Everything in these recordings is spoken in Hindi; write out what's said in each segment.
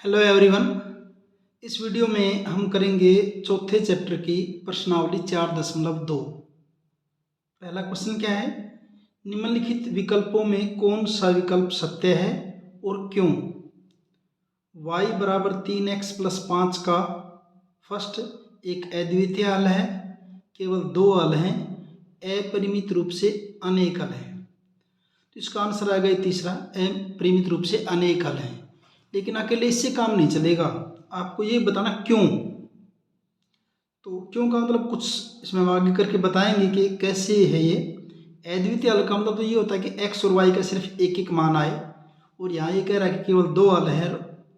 Hello everyone. इस वीडियो में हम करेंगे चौथे चैप्टर की प्रश्नावली 4.2। पहला क्वेश्चन क्या है? निम्नलिखित विकल्पों में कौन सा विकल्प सत्य है और क्यों? y बराबर 3x प्लस 5 का फर्स्ट एक अद्वितीय हल है, केवल दो हल हैं, अपरिमित रूप से अनेक हल हैं। तो इसका आंसर आएगा तीसरा, अपरिमित रूप से अनेक हल हैं। लेकिन अकेले इससे काम नहीं चलेगा, आपको ये बताना क्यों। तो क्यों का मतलब कुछ इसमें हम आगे करके बताएंगे कि कैसे है ये। अद्वितीय हल का मतलब तो ये होता है कि x और y का सिर्फ एक एक मान आए, और यहाँ ये कह रहा है कि केवल दो हल है।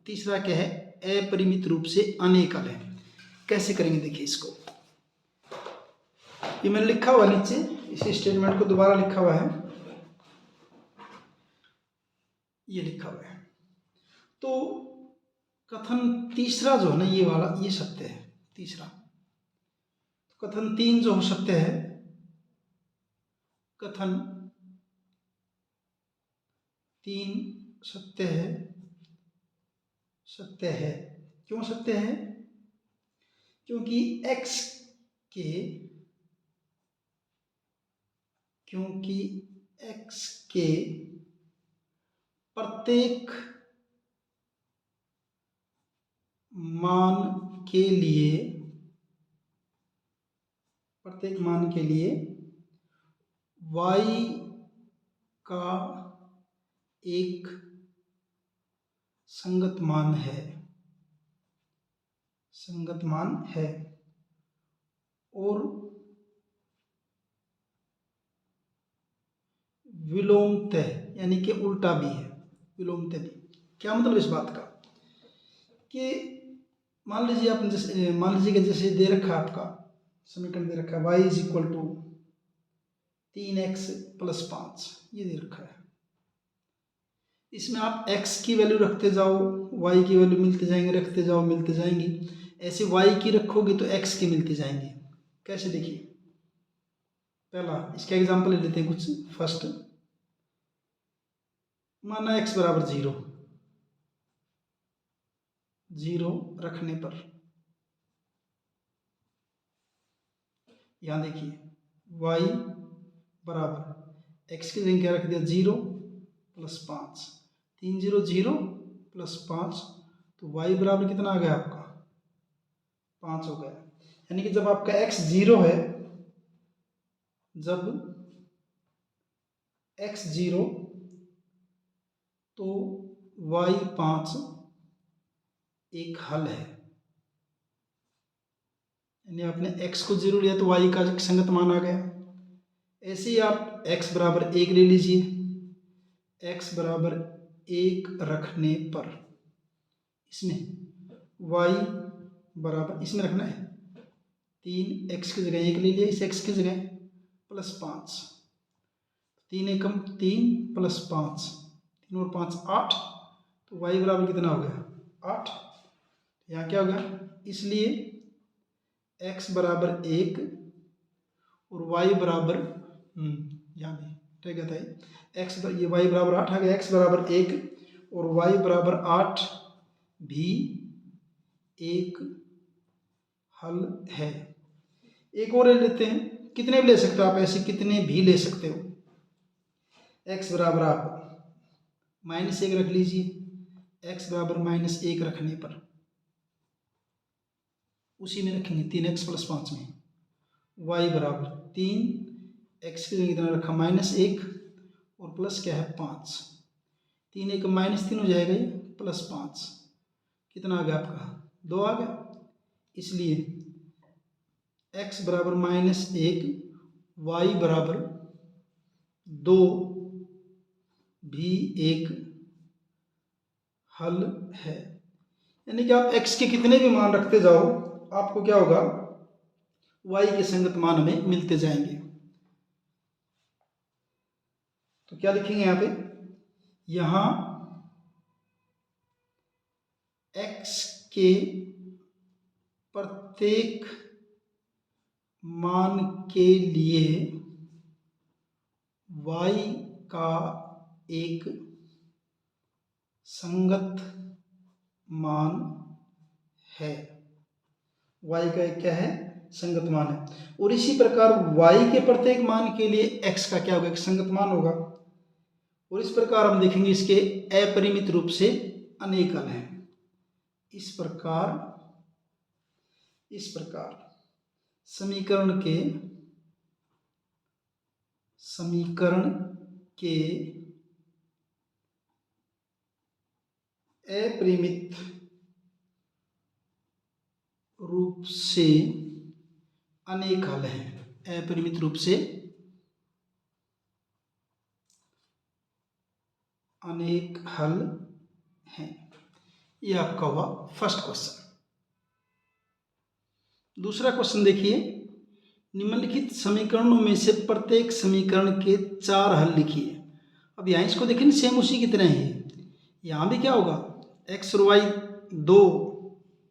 तीसरा क्या है? अपरिमित रूप से अनेक हल है। कैसे करेंगे देखिए इसको। ये मैंने लिखा हुआ नीचे, इसी स्टेटमेंट को दोबारा लिखा हुआ है, ये लिखा हुआ है। तो कथन तीसरा जो है ना, ये वाला, ये सत्य है तीसरा। कथन 3 जो हो सकते हैं, कथन 3 सत्य है। सत्य है क्यों सत्य है? क्योंकि x के क्योंकि x के प्रत्येक मान के लिए y का एक संगत मान है और विलोमतः यानी कि उल्टा भी है। विलोमतः भी क्या मतलब इस बात का कि मान लीजिए कि जैसे दे रखा है, आपका समीकरण दे रखा है y is equal to 3x plus 5, ये दे रखा है। इसमें आप x की वैल्यू रखते जाओ, y की वैल्यू मिलते जाएंगे, रखते जाओ मिलते जाएंगी। ऐसे y की रखोगे तो x की मिलती जाएंगी। कैसे? देखिए, पहला इसका एग्जांपल ले लेते हैं कुछ। फर्स्ट माना x बराबर 0 रखने पर, यहाँ देखिए y बराबर x की जगह क्या रख दिया? 0 प्लस 5, 3 0 0 प्लस 5, तो y बराबर कितना आ गया आपका? 5 हो गया। यानी कि जब आपका x 0 है, जब x 0 तो y 5 एक हल है। यानी आपने x को 0 लिया तो y का एक संगत मान आ गया। ऐसे ही आप x बराबर 1 ले लीजिए। x बराबर 1 रखने पर इसमें y बराबर, इसमें रखना है 3, x की जगह 1 ले लिया, इस x की जगह प्लस 5, 3 एकम 3 प्लस 5, 3 और 5 8, तो y बराबर कितना हो गया? 8। यहाँ क्या हो गया? इसलिए x बराबर 1 और y बराबर यहाँ भी रह गया था x, ये y बराबर 8 आ गया। x बराबर 1 और y बराबर 8 भी एक हल है। एक और ले लेते हैं, कितने भी ले सकते हो आप, ऐसे कितने भी ले सकते हो। x बराबर आप -1 रख लीजिए। x बराबर -1 रखने पर उसी में रखेंगे 3x प्लस 5 में y बराबर 3, x की जगह कितना रखा? -1 और प्लस क्या है? 5, 3 एक -3 हो जाएगा, ये प्लस 5, कितना आ गया आपका? 2 आ गया। इसलिए x बराबर -1, y बराबर 2 भी एक हल है। यानी कि आप x के कितने भी मान रखते जाओ, आपको क्या होगा? y के संगत मान हमें मिलते जाएंगे। तो क्या लिखेंगे यहाँ पे? यहाँ x के प्रत्येक मान के लिए y का एक संगत मान है, y का एक क्या है, संगत मान है। और इसी प्रकार y के प्रत्येक मान के लिए x का क्या होगा, एक संगत मान होगा। और इस प्रकार हम देखेंगे इसके अपरिमित रूप से अनेक हल हैं। इस प्रकार समीकरण के अपरिमित रूप से अनेक हल हैं, अपरिमित रूप से अनेक हल हैं। यह आपका हुआ फर्स्ट क्वेश्चन। दूसरा क्वेश्चन देखिए, निम्नलिखित समीकरणों में से प्रत्येक समीकरण के 4 हल लिखिए। अब यहाँ इसको देखिए, सेम उसी की तरह ही यहाँ भी क्या होगा, x और y दो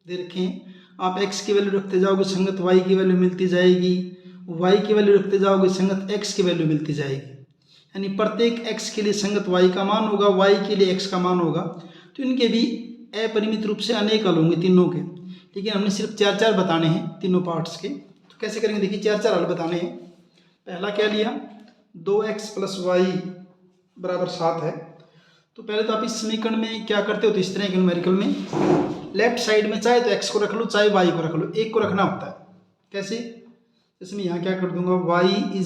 दे रखे हैं, आप x की वैल्यू रखते जाओगे संगत y की वैल्यू मिलती जाएगी, y की वैल्यू रखते जाओगे संगत x की वैल्यू मिलती जाएगी। यानी प्रत्येक x के लिए संगत y का मान होगा, y के लिए x का मान होगा। तो इनके भी अपरिमित रूप से अनेक हल होंगे तीनों के, लेकिन हमने सिर्फ 4 बताने हैं तीनों पार्ट्स के। तो कैसे करेंगे, देखिए 4 हल बताने हैं। पहला क्या लिया, 2x + y = 7 है। तो पहले तो आप इस समीकरण में क्या करते हो, तो इस तरह के न्यूमेरिकल में लेफ्ट साइड में चाहे तो x को रख लो चाहे y को रख लो, एक को रखना होता है। कैसे, जैसे मैं यहाँ क्या कर दूंगा, y =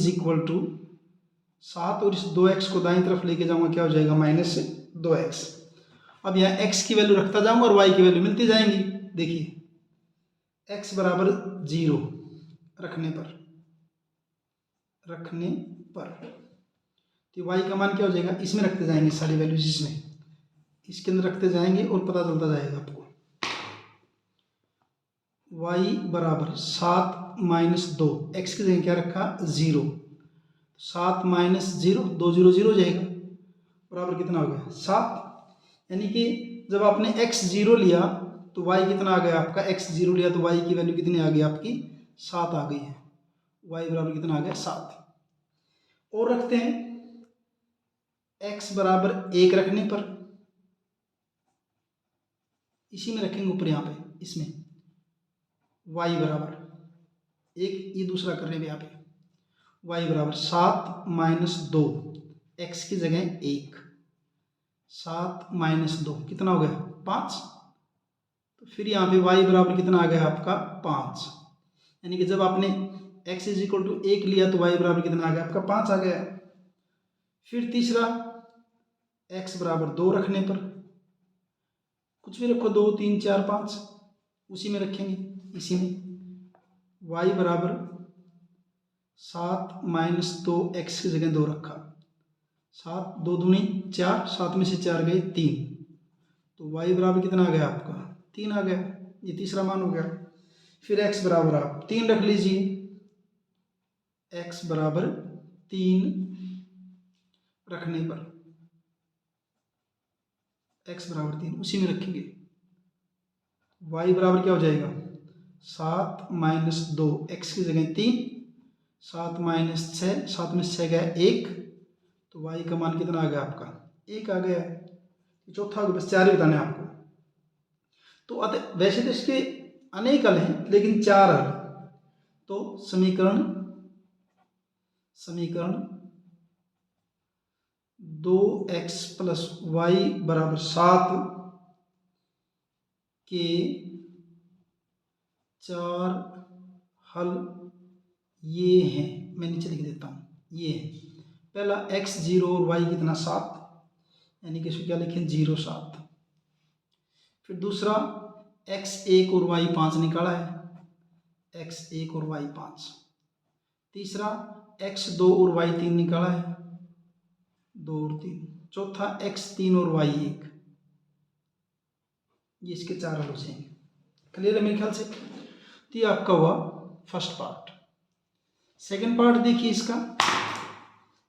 7 और इस 2x को दाईं तरफ लेके जाऊंगा, क्या हो जाएगा, -2x। अब यहाँ x की वैल्यू रखता जाऊंगा और y की वैल्यू मिलती जाएंगी। देखिए x = 0 रखने पर तो y का मान क्या हो जाएगा, इसमें रखते जाएंगे सारी वैल्यूज, इसके अंदर रखते जाएंगे और पता चलता जाएगा आपको। y = 7 - 2, x की जगह क्या रखा, 0। 7 - 0, 2 0 0 हो जाएगा, बराबर कितना हो गया, 7। यानी कि जब आपने x 0 लिया तो y कितना आ गया आपका, x 0 लिया तो y की वैल्यू कितनी आ गई आपकी, 7 आ गई है। y बराबर कितना आ गया, 7। और रखते हैं x = 1 रखने पर, इसी में रखेंगे ऊपर, यहाँ पे इसमें y = 1, ये दूसरा कर रहे हैं यहाँ पे, y = 7 - 2, x की जगह 1, 7 - 2 कितना हो गया, 5। तो फिर यहाँ पे y बराबर कितना आ गया आपका, 5। यानी कि जब आपने x = 1 लिया तो y बराबर कितना आ गया आपका, 5 आ गया। फिर तीसरा x = 2 रखने पर, कुछ भी रखो, 2 3 4 5, उसी में रखेंगे, इसी में y = 7 - 2, x की जगह 2 रखा, 7 2 दूनी 4, 7 में से 4 गए 3, तो y बराबर कितना आ गया आपका, 3 आ गया। ये तीसरा मान हो गया। फिर x बराबर आप 3 रख लीजिए, x = 3 रखने पर, x = 3 उसी में रखेंगे, y बराबर क्या हो जाएगा, 7 - 2, x की जगह 3, 7 - 6, 7 में से 6 गया 1, तो y का मान कितना आ गया आपका, 1 आ गया। चौथा बस 4 ही बताने आपको। तो वैसे तो इसके अनेक हल हैं, लेकिन 4 हल। तो समीकरण 2x + y = 7 के 4 हल ये हैं, मैं नीचे लिख देता हूँ, ये है। पहला x 0 और y कितना, 7, यानी कि इसको क्या लिखें, 0 7। फिर दूसरा x 1 और y 5 निकाला है, x 1 और y 5। तीसरा x 2 और y 3 निकाला है, 2 और 3। चौथा x 3 और y 1। ये इसके 4 हल हो जाएंगे। क्लियर है मेरे ख्याल से। तो ये आपका हुआ फर्स्ट पार्ट। सेकंड पार्ट देखिए इसका।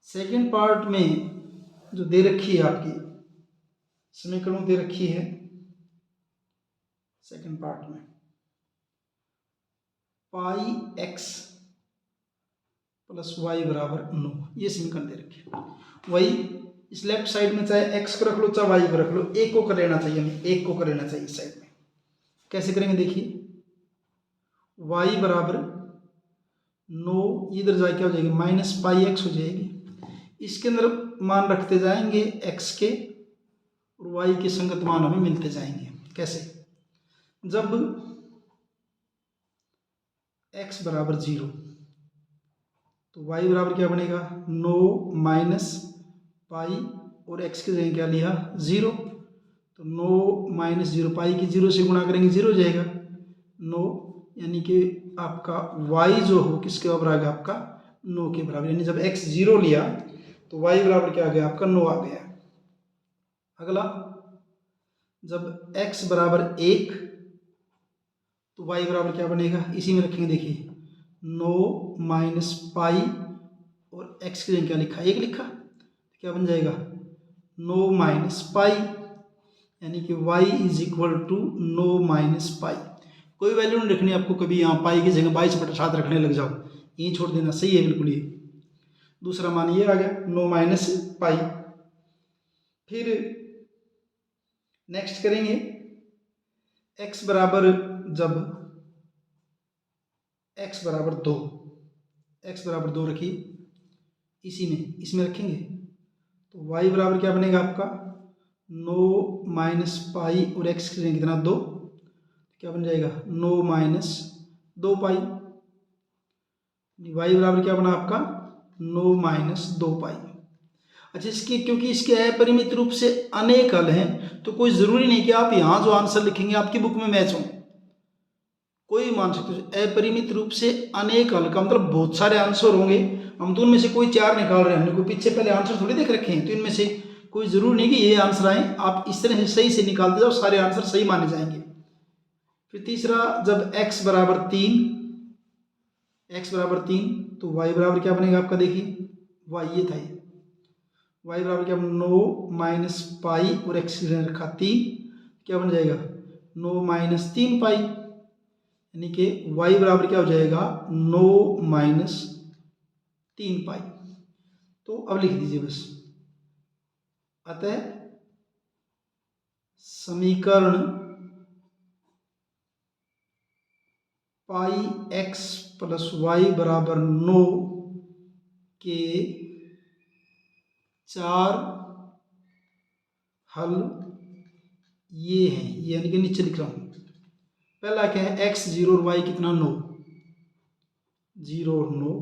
सेकंड पार्ट में जो दे रखी है आपकी समीकरण दे रखी है, सेकंड पार्ट में πx + y = 9, ये समीकरण दे रखी है। वही इस लेफ्ट साइड में चाहे x को रख लो चाहे y को रख लो, एक को कर लेना चाहिए, हमें एक को कर लेना चाहिए इस साइड में। कैसे करेंगे देखिए, y बराबर 9, इधर जाके क्या हो जाएगी माइनस पाई एक्स हो जाएगी। इसके अंदर मान रखते जाएंगे x के और y के संगत मान हमें मिलते जाएंगे। कैसे, जब x बराबर 0 तो y बराबर क्या बनेगा 9 माइनस पाई और x की जगह क्या लिया 0, तो 9 माइनस 0 पाई की 0 से गुणा करेंगे 0 हो जाएगा 9, यानी कि आपका y जो हो किसके बराबर आ गया आपका 9 के बराबर, यानी जब x 0 लिया तो y बराबर क्या आ गया आपका 9 आ गया। अगला, जब x बराबर 1 तो y बराबर क्या बनेगा, इसी में रखेंगे देखिए 9 माइनस पाई और x की जगह क्या लिखा 1 लिखा, तो क्या बन जाएगा 9 माइनस पाई, यानी कि y is equal to 9 minus pi. कोई वैल्यू नहीं रखनी आपको, कभी यहाँ पाई की जगह 22/7 रखने लग जाओ, ये छोड़ देना, सही है बिल्कुल। ये दूसरा मान ये आ गया 9 माइनस पाई। फिर नेक्स्ट करेंगे x बराबर, जब x बराबर 2, x बराबर 2 रखिए इसी में, इसमें रखेंगे तो y बराबर क्या बनेगा आपका 9 माइनस पाई और x की जगह कितना 2, क्या बन जाएगा 9 माइनस 2 पाई। y बराबर क्या बना आपका 9 माइनस 2 पाई। अच्छा, इसके क्योंकि इसके अपरिमित रूप से अनेक हल हैं तो कोई ज़रूरी नहीं कि आप यहाँ जो आंसर लिखेंगे आपकी बुक में मैच हो, कोई मान सकते हो। अपरिमित रूप से अनेक हल का मतलब बहुत सारे आंसर होंगे, हम तो उनमें से कोई 4 निकाल रहे हैं, हमने कोई पीछे पहले आंसर थोड़ी देख रखे हैं, तो इनमें से कोई ज़रूरी नहीं कि ये आंसर आए, आप इस तरह से सही से निकालते जाओ, सारे आंसर सही माने जाएंगे। फिर तीसरा, जब x बराबर 3, x बराबर 3 तो y बराबर क्या बनेगा आपका, देखिए y ये था, y बराबर क्या 9 माइनस पाई और x की रखा 3, क्या बन जाएगा 9 माइनस 3 पाई, यानी कि y बराबर क्या हो जाएगा 9 माइनस 3 पाई। तो अब लिख दीजिए बस, अतः समीकरण पाई x प्लस वाई बराबर 9 के 4 हल ये हैं, यानी कि नीचे लिख रहा हूं। पहला क्या है x 0 और y कितना 9, 0 और 9।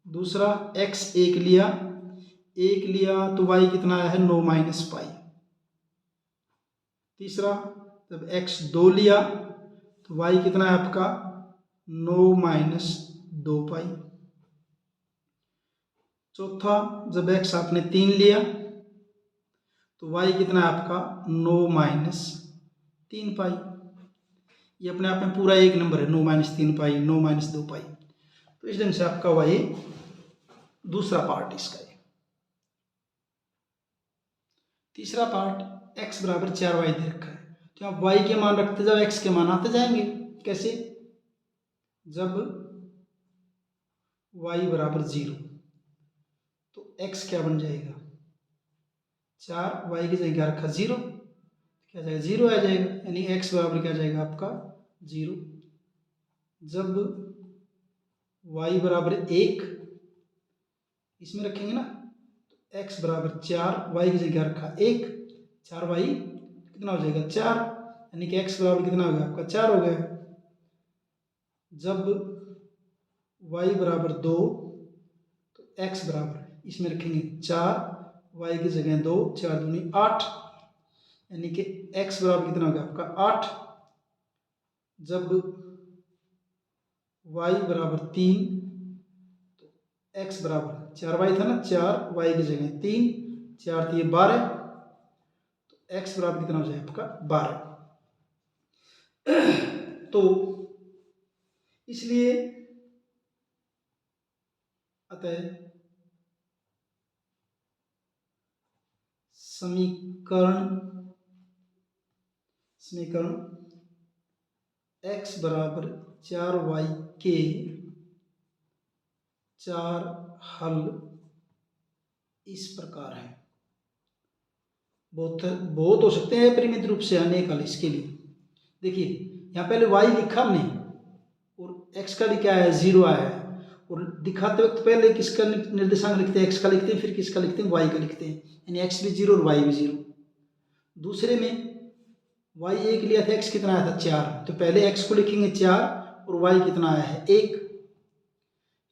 दूसरा x 1 लिया तो y कितना आया है 9 माइनस पाई। तीसरा, जब x 2 लिया तो y कितना है आपका 9 माइनस 2 पाई। चौथा, जब x आपने 3 लिया तो y कितना है आपका 9 माइनस 3 पाई। ये अपने आप में पूरा एक नंबर है, 9 माइनस 3 पाई, 9 माइनस 2 पाई। तो इस ढंग से आपका y दूसरा पार्ट इसका है। तीसरा पार्ट x बराबर 4y दे रखा है, तो आप y के मान रखते जाओ, x के मान आते जाएंगे। कैसे, जब y बराबर 0 तो x क्या बन जाएगा 4, y की जगह क्या रखा 0, क्या जाएगा 0 आ जाएगा, यानी x बराबर क्या जाएगा आपका 0। जब y बराबर 1 इसमें रखेंगे ना, तो x बराबर 4, y की जगह क्या रखा 1, 4y कितना हो जाएगा 4, यानी कि x बराबर कितना हो गया आपका 4 हो गया। जब y बराबर 2 तो x बराबर इसमें रखेंगे 4, y की जगह 2, 4 दूनी 8, यानी कि x बराबर कितना हो गया आपका 8। जब y बराबर 3 तो x बराबर 4y था ना, 4 y की जगह 3, 4 थी 12, तो x बराबर कितना हो जाएगा आपका 12। तो इसलिए अतः समीकरण x बराबर 4y के 4 हल इस प्रकार है। बहुत बहुत हो सकते हैं अपरिमित रूप से अनेक हल इसके लिए। देखिए यहाँ पहले y लिखा हमने और x का क्या है 0 आया है, और दिखाते वक्त पहले किसका निर्देशांक लिखते हैं, x का लिखते हैं, फिर किसका लिखते हैं, y का लिखते हैं, यानी x भी 0 और y भी 0। दूसरे में y 1 लिया था, x कितना आया था 4, तो पहले x को लिखेंगे 4 और y कितना आया है 1।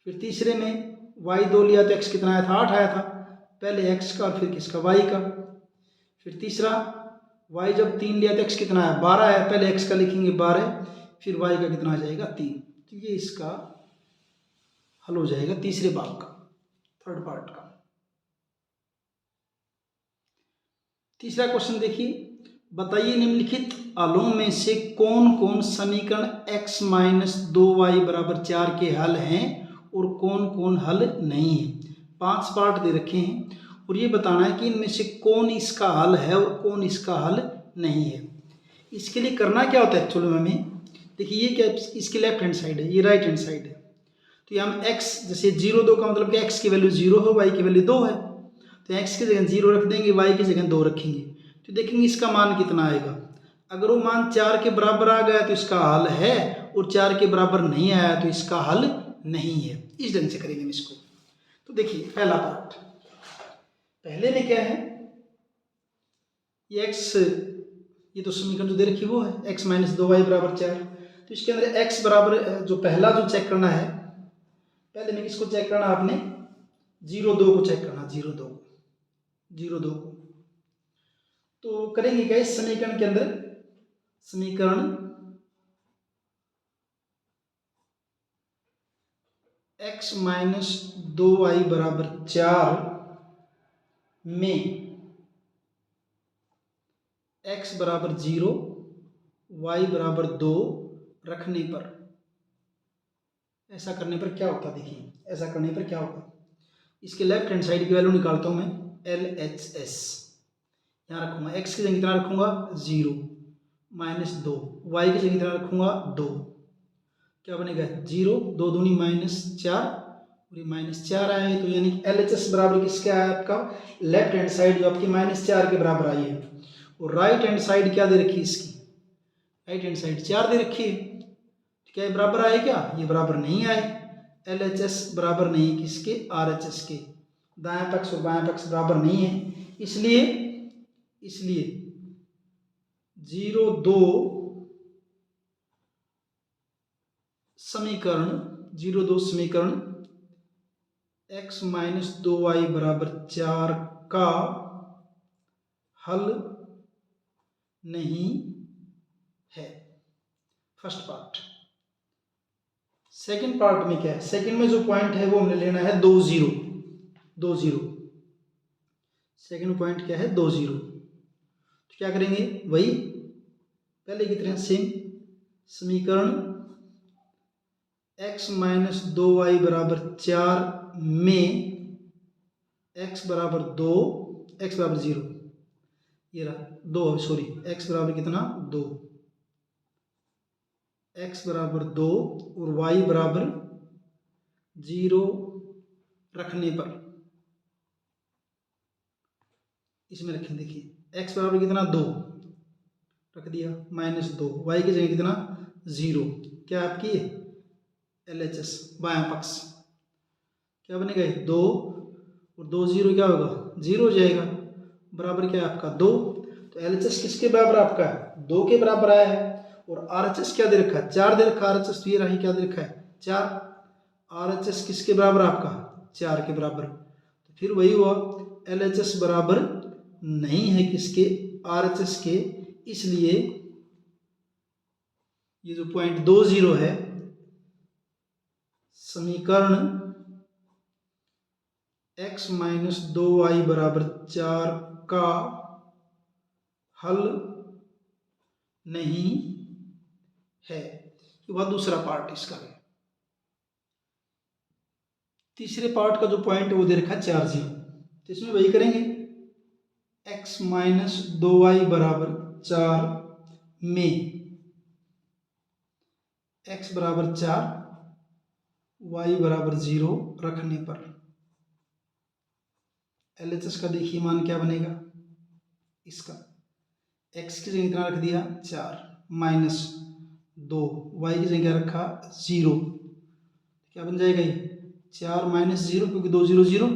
फिर तीसरे में y 2 लिया तो x कितना आया था 8 आया था, पहले x का और फिर किसका y का। फिर तीसरा y जब 3 लिया तो x कितना आया 12 आया, पहले x का लिखेंगे 12, फिर y का कितना आ जाएगा 3। तो ये इसका हल हो जाएगा तीसरे भाग का, थर्ड पार्ट का। तीसरा क्वेश्चन देखिए, बताइए निम्नलिखित हलों में से कौन कौन समीकरण x माइनस 2y बराबर 4 के हल हैं और कौन कौन हल नहीं है। 5 पार्ट दे रखे हैं और ये बताना है कि इनमें से कौन इसका हल है और कौन इसका हल नहीं है। इसके लिए करना क्या होता है एक्चुअली में हमें, देखिए ये क्या इसकी लेफ्ट हैंड साइड है, ये राइट हैंड साइड है, तो ये हम x जैसे 0 2 का मतलब कि x की वैल्यू 0 है, y की वैल्यू 2 है, तो x की जगह 0 रख देंगे, y की जगह 2 रखेंगे, तो देखेंगे इसका मान कितना आएगा। अगर वो मान 4 के बराबर आ गया तो इसका हल है, और 4 के बराबर नहीं आया तो इसका हल नहीं है। इस ढंग से करेंगे हम इसको। तो देखिए पहला पार्ट, पहले में क्या है, ये x, ये तो समीकरण जो दे रखी वो है x माइनस 2y बराबर 4, तो इसके अंदर x बराबर जो पहला जो चेक करना है, पहले में किसको चेक करना आपने 0 2 को चेक करना, 0 2 को। तो करेंगे क्या इस समीकरण के अंदर, समीकरण x माइनस 2y बराबर 4 में x बराबर 0 y बराबर 2 रखने पर, ऐसा करने पर क्या होता, देखिए ऐसा करने पर क्या होगा। इसके लेफ्ट हैंड साइड की वैल्यू निकालता हूं मैं, LHS यहाँ रखूंगा, x की जगह कितना रखूंगा 0 माइनस 2, y की जगह कितना रखूंगा 2, क्या बनेगा 0 2 दूनी माइनस 4 और ये माइनस 4 आया है, तो यानी कि LHS बराबर किसका है आपका, लेफ्ट हैंड साइड जो आपकी माइनस 4 के बराबर आई है, और राइट हैंड साइड क्या दे रखी है इसकी, राइट हैंड साइड 4 दे रखी है, तो क्या ये बराबर आए, क्या ये बराबर नहीं आए, LHS बराबर नहीं किसके, RHS के, दायां पक्ष और बायां पक्ष बराबर नहीं है, इसलिए 0 2 समीकरण 0 2 समीकरण x माइनस 2y बराबर 4 का हल नहीं है, फर्स्ट पार्ट। सेकंड पार्ट में क्या है, सेकंड में जो पॉइंट है वो हमने लेना है 2 0 2 0, सेकंड पॉइंट क्या है 2 0, तो क्या करेंगे वही पहले की तरह सेम, समीकरण x माइनस 2y बराबर 4 में x बराबर 2, x बराबर 0, ये रहा 2, सॉरी x बराबर कितना 2, x बराबर 2 और y बराबर 0 रखने पर, इसमें रखें, देखिए x बराबर कितना 2 रख दिया, माइनस 2, y की जगह कितना 0, क्या आपकी LHS बायां पक्ष, क्या बनेगा 2 और 2 0 क्या होगा 0 हो जाएगा, बराबर क्या है आपका 2, तो LHS किसके बराबर आपका है 2 के बराबर आया है, और RHS क्या दे रखा है 4 दे रखा है, RHS तो ये रही क्या दे रखा है 4, RHS किसके बराबर आपका 4 के बराबर, तो फिर वही हुआ LHS बराबर नहीं है किसके RHS के, इसलिए ये जो पॉइंट 2 0 है, समीकरण x माइनस 2y बराबर 4 का हल नहीं है, वह दूसरा पार्ट इसका है। तीसरे पार्ट का जो पॉइंट है वो दे रखा है 4 0, तो इसमें वही करेंगे x माइनस 2y बराबर 4 में x बराबर 4 y बराबर 0 रखने पर, LHS का देखिए मान क्या बनेगा, इसका x की जगह कितना रख दिया 4 माइनस 2, y की जगह रखा 0, क्या बन जाएगा ये 4 माइनस 0, क्योंकि 2 0 0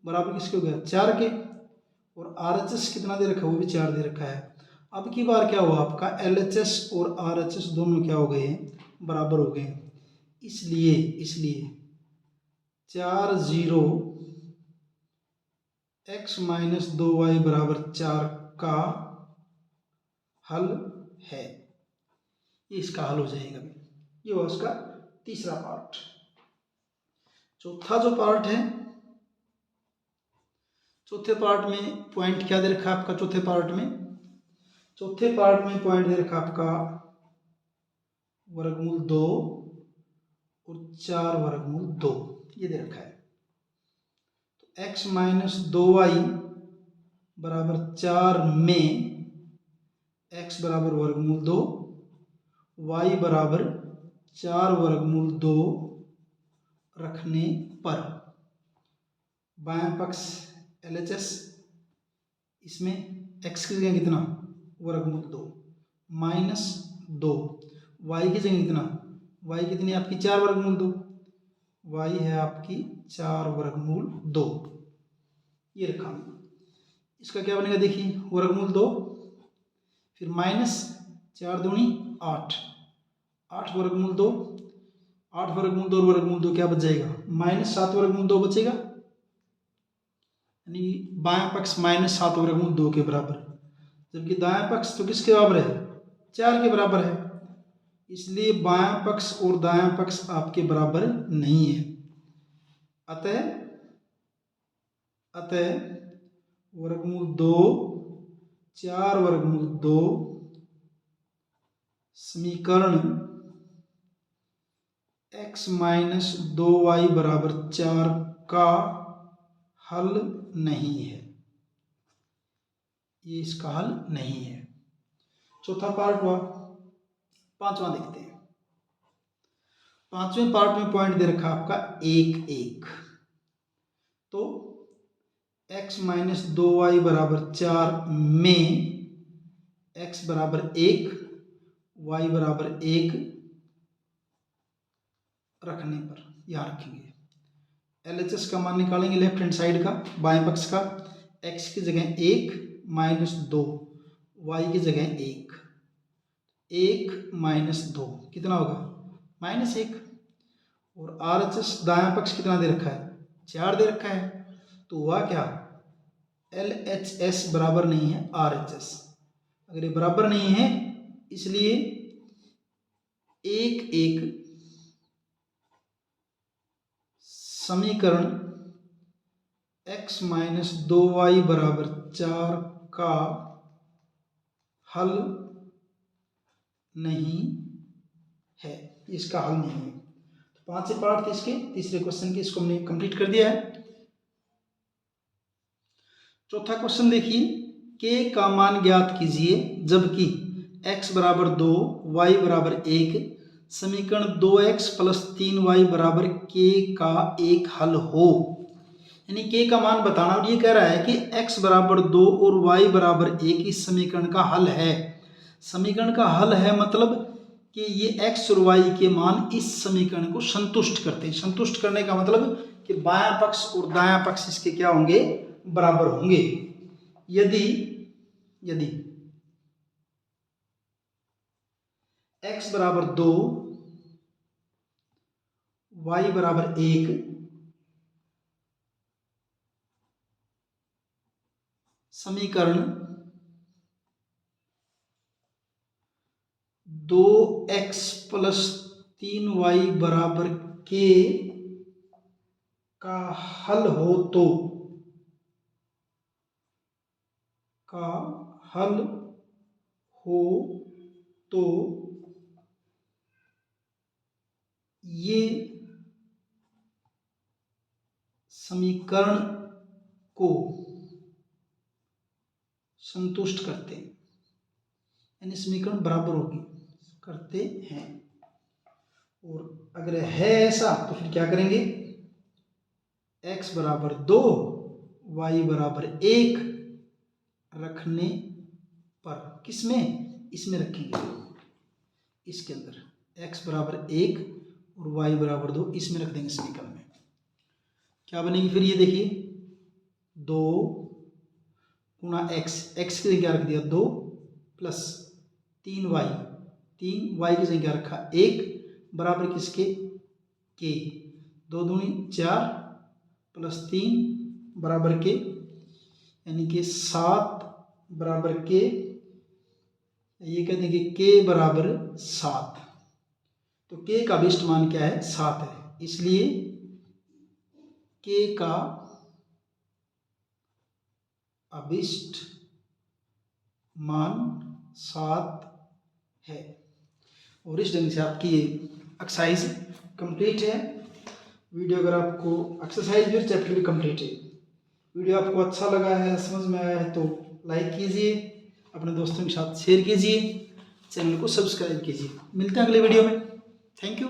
बराबर किसके हो गया 4 के, और RHS कितना दे रखा है वो भी 4 दे रखा है। अब की बार क्या हुआ आपका LHS और RHS दोनों क्या हो गए हैं बराबर हो गए हैं, इसलिए 4 0 x माइनस 2y बराबर 4 का हल है। ये इसका हल हो जाएगा। ये हुआ उसका तीसरा पार्ट। चौथा जो पार्ट है, चौथे पार्ट में पॉइंट क्या दे रखा है आपका चौथे पार्ट में पॉइंट दे रखा आपका वर्गमूल 2 और 4 वर्गमूल 2 ये दे रखा है। तो x माइनस 2y बराबर 4 में x बराबर वर्गमूल 2, y बराबर 4 वर्गमूल 2 रखने पर बायां पक्ष LHS, इसमें x की जगह कितना वर्गमूल 2 माइनस 2, y की जगह कितना y कितनी आपकी 4 वर्गमूल 2, y है आपकी 4 वर्गमूल 2, ये रखा। इसका क्या बनेगा देखिए वर्गमूल 2, फिर माइनस 4 दूनी 8, 8 वर्गमूल 2, 8 वर्गमूल 2 और वर्गमूल 2 क्या बच जाएगा माइनस 7 वर्गमूल 2 बचेगा, यानी बायां पक्ष माइनस 7 वर्गमूल 2 के बराबर, जबकि दायां पक्ष तो किसके बराबर है 4 के बराबर है, इसलिए बायां पक्ष और दायां पक्ष आपके बराबर नहीं है। अतः वर्गमूल 2 4 वर्गमूल 2 समीकरण x माइनस 2y बराबर 4 का हल नहीं है, ये इसका हल नहीं है। चौथा पार्ट हुआ। पांचवा देखते हैं। पांचवें पार्ट में पॉइंट दे रखा आपका 1 1, तो x माइनस 2y बराबर 4 में x बराबर 1 y बराबर 1 रखने पर यहां रखेंगे। LHS का मान निकालेंगे लेफ्ट हैंड साइड का बाएं पक्ष का, x की जगह 1 माइनस 2, y की जगह 1, 1 माइनस 2 कितना होगा माइनस 1, और RHS दायां पक्ष कितना दे रखा है 4 दे रखा है, तो हुआ क्या LHS बराबर नहीं है RHS, अगर ये बराबर नहीं है इसलिए 1 1 समीकरण x माइनस 2y बराबर 4 का हल नहीं है, इसका हल नहीं है। तो 5 से पार्ट थे इसके, तीसरे क्वेश्चन के, इसको हमने कंप्लीट कर दिया है। चौथा क्वेश्चन देखिए, k का मान ज्ञात कीजिए जबकि x बराबर 2 y बराबर 1 समीकरण 2x प्लस 3y बराबर k का एक हल हो। यानी k का मान बताना, और ये कह रहा है कि x बराबर 2 और y बराबर 1 इस समीकरण का हल है। समीकरण का हल है मतलब कि ये x और y के मान इस समीकरण को संतुष्ट करते हैं। संतुष्ट करने का मतलब कि बायां पक्ष और दायां पक्ष इसके क्या होंगे बराबर होंगे। यदि x बराबर 2 y बराबर 1 समीकरण 2x प्लस 3y बराबर k का हल हो तो ये समीकरण को संतुष्ट करते हैं, यानी समीकरण बराबर होगी करते हैं। और अगर है ऐसा तो फिर क्या करेंगे, x बराबर 2 y बराबर 1 रखने पर, किसमें, इसमें रखेंगे, इसके अंदर x बराबर 1 और y बराबर 2 इसमें रख देंगे समीकरण में। क्या बनेगी फिर ये देखिए, 2 गुणा x, x की जगह रख दिया 2 प्लस 3y, 3y की जगह रखा 1 बराबर किसके, के, 2 दूनी 4 प्लस 3 बराबर के, यानी कि 7 बराबर के, ये कह देंगे के बराबर 7। तो के का अभिष्ट मान क्या है, 7 है, इसलिए के का अभिष्ट मान 7 है। और इस ढंग से आपकी ये एक्सरसाइज कंप्लीट है। वीडियो अगर आपको एक्सरसाइज भी, चैप्टर भी कंप्लीट है। वीडियो आपको अच्छा लगा है, समझ में आया है तो लाइक कीजिए, अपने दोस्तों के साथ शेयर कीजिए, चैनल को सब्सक्राइब कीजिए। मिलते हैं अगले वीडियो में। Thank you.